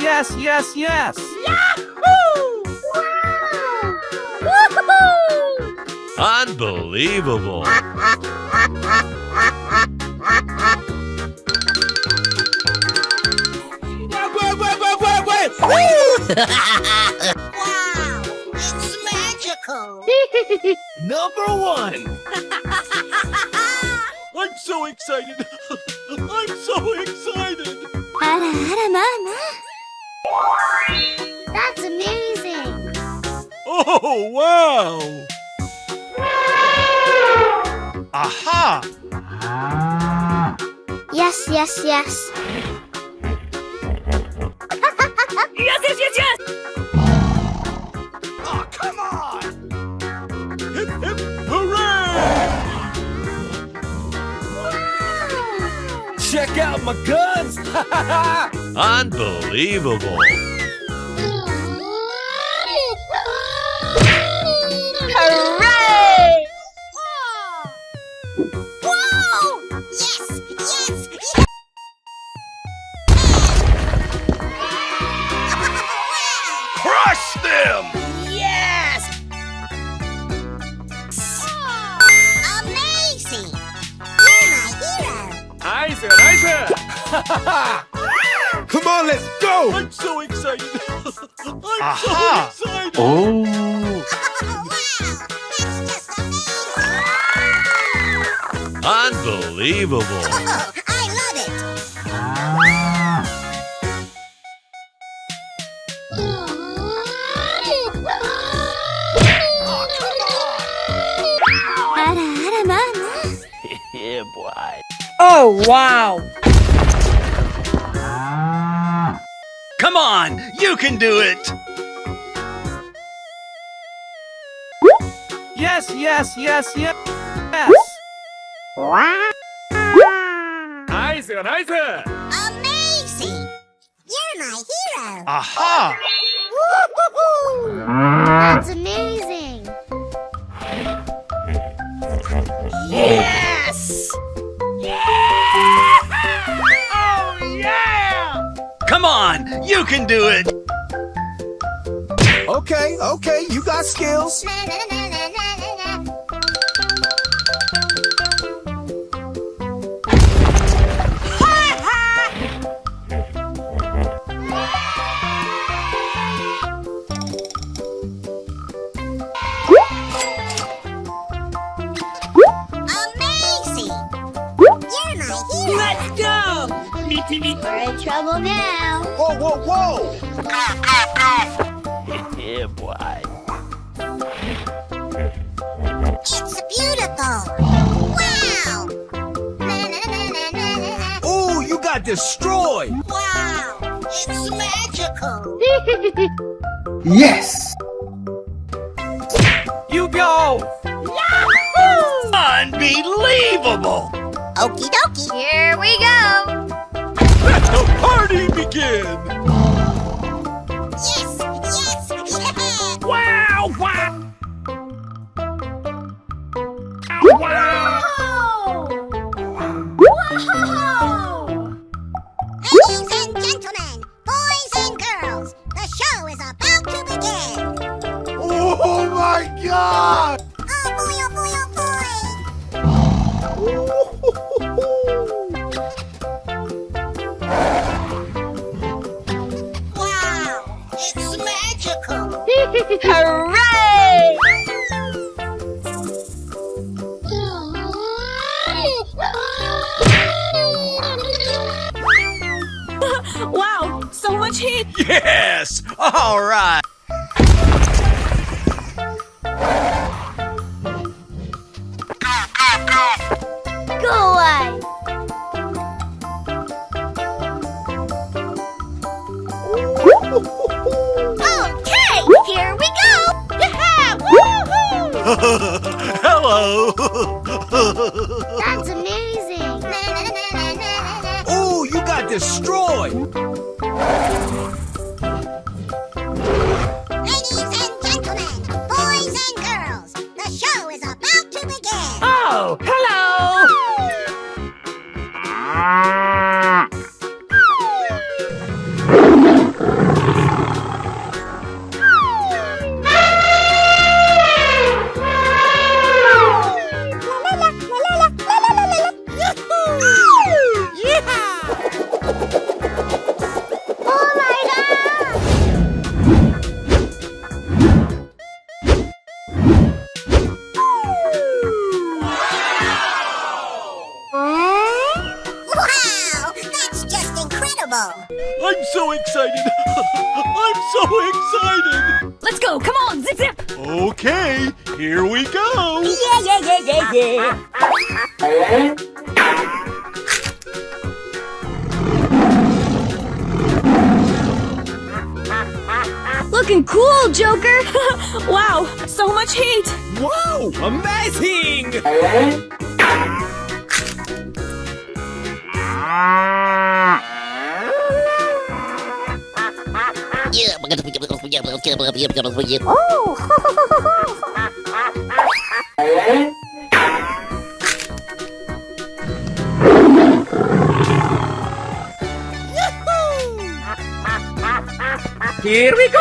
yes, yes, yes. Yahoo! Wow! Woohoo! Unbelievable. Wow! It's magical! Number one. I'm so excited. I'm so excited. あらあらまあまあ That's amazing! Oh, wow. Aha. Yes, yes, yes. Yes, yes, yes, yes! Oh, come on. Hip, hip, hooray. Check out my guns. Unbelievable. Hooray! Whoa! Yes, yes, yes! Crush them. Yes! Amazing! You're my hero! Nice, nice. Come on, let's go. I'm so excited. I'm Aha. so excited. Oh. Wow! That's just amazing! Unbelievable. Oh, I love it!あらあらまあまあ Yeah, boy. Oh, wow. Come on, you can do it. Yes, yes, yes, yes. Nice, nice. Amazing! You're my hero! Aha. Woo-hoo-hoo! That's amazing! Yes. Oh, yeah. Come on, you can do it. Okay, okay, you got skills. Na, na, na, na, na, na, na. Amazing! You're my hero! Let's go. We're in trouble now! Whoa, whoa, whoa. Yeah, boy. It's beautiful! Wow! Na, na, na, na, na, na, na. Oh, you got destroyed. Wow! It's magical! Yes. You go. Unbelievable. Okie dokie! Here we go! Let the party begin. Yes! Yes! Yeah! Wow, wow. Wow. Whoa! Ladies and gentlemen, boys and girls, the show is about to begin! Oh my God. Oh boy, oh boy, oh boy! Wow! It's magical! Hooray! Wow, so much heat. Yes. All right. Go away! Okay, here we go! Yeah! Woohoo! Hello. That's amazing! Na, na, na, na, na, na. Oh, you got destroyed. Ladies and gentlemen, boys and girls, the show is about to begin! Oh, hello. unbelievable! I'm so excited! I'm so excited! Let's go. Come on. Zip, zip. Okay, here we go! Yeah. Looking cool, Joker. Wow. So much heat. Wow, amazing! Here we go!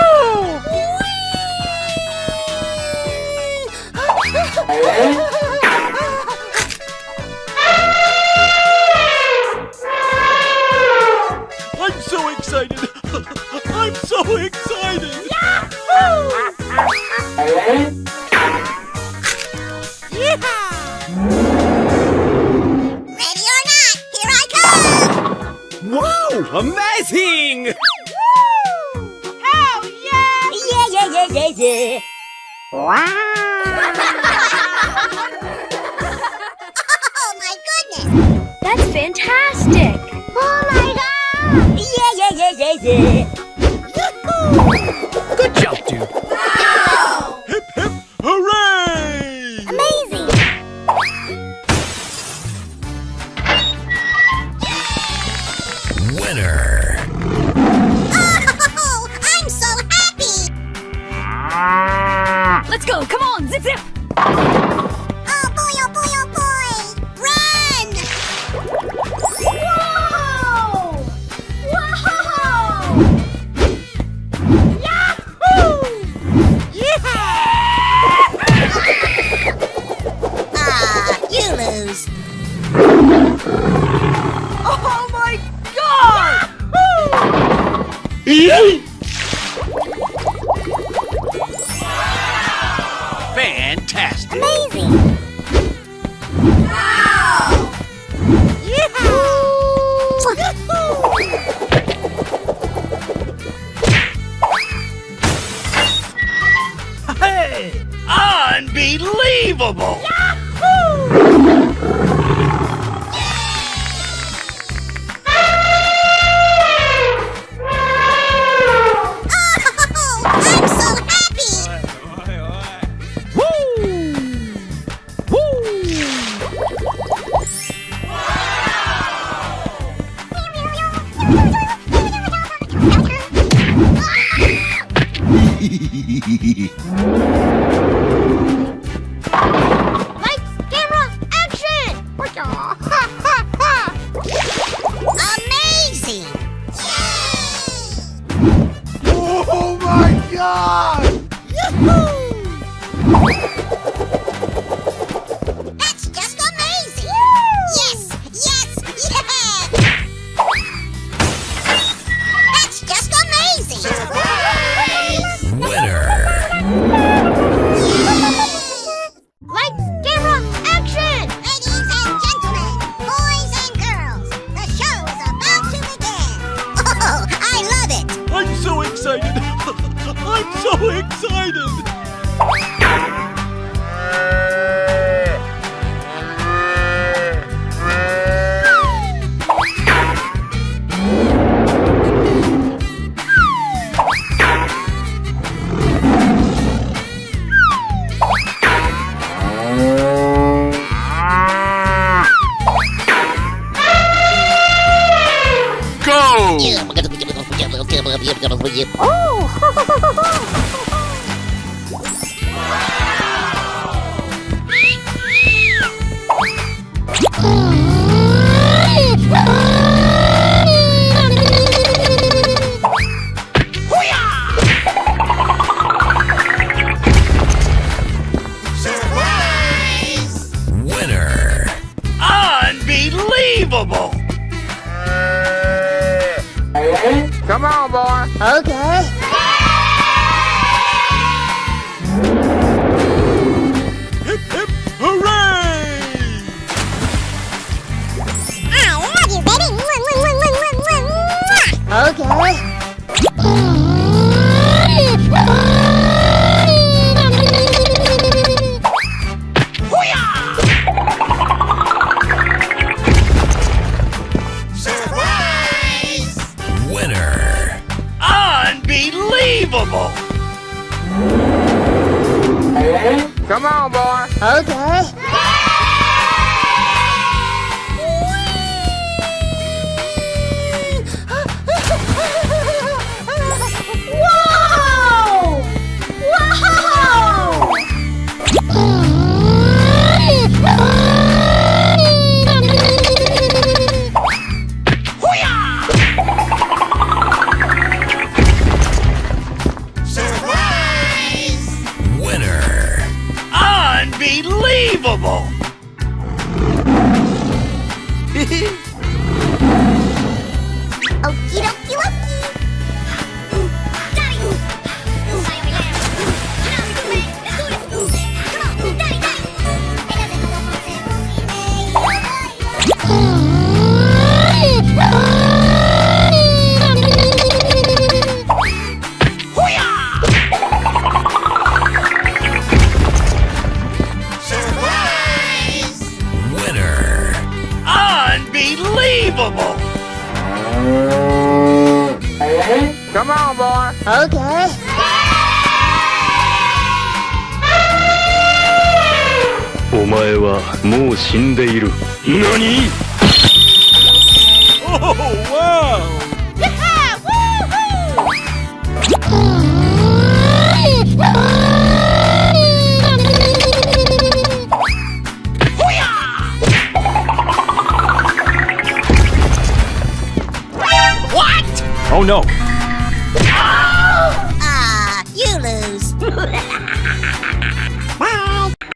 I'm so excited! I'm so excited! Ready or not, here I come! Wow, amazing! Hell yeah! Yeah. Oh my goodness! That's fantastic. Oh my god! Yeah. Good job, dude. Hip hip hooray! Amazing! Winner! Oh, I'm so happy! Let's go. Come on. Zip, zip. Oh boy, oh boy, oh boy! Run! Whoa! Whoa! Yahoo! Yeah! You lose. Oh my God. Fantastic! Amazing! Wow! Hey! Unbelievable! Oh, I'm so happy! Lights, camera, action! Amazing! Oh my god! That's just amazing! Yes! That's just amazing! Winner! Lights, camera, action! Ladies and gentlemen, boys and girls, the show is about to begin! Oh, I love it! I'm so excited! I'm so excited! Go! Winner! Unbelievable! Come on, boy. Okay. Hip hip hooray! I love you, baby! Come on, boy. Okay. Whoa! Whoa! Winner. Unbelievable. Okie dokie dokie. Winner. Unbelievable. Come on, boy. Okay. お前はもう死んでいる。何？ Oh, wow. Oh no. Ah, you lose.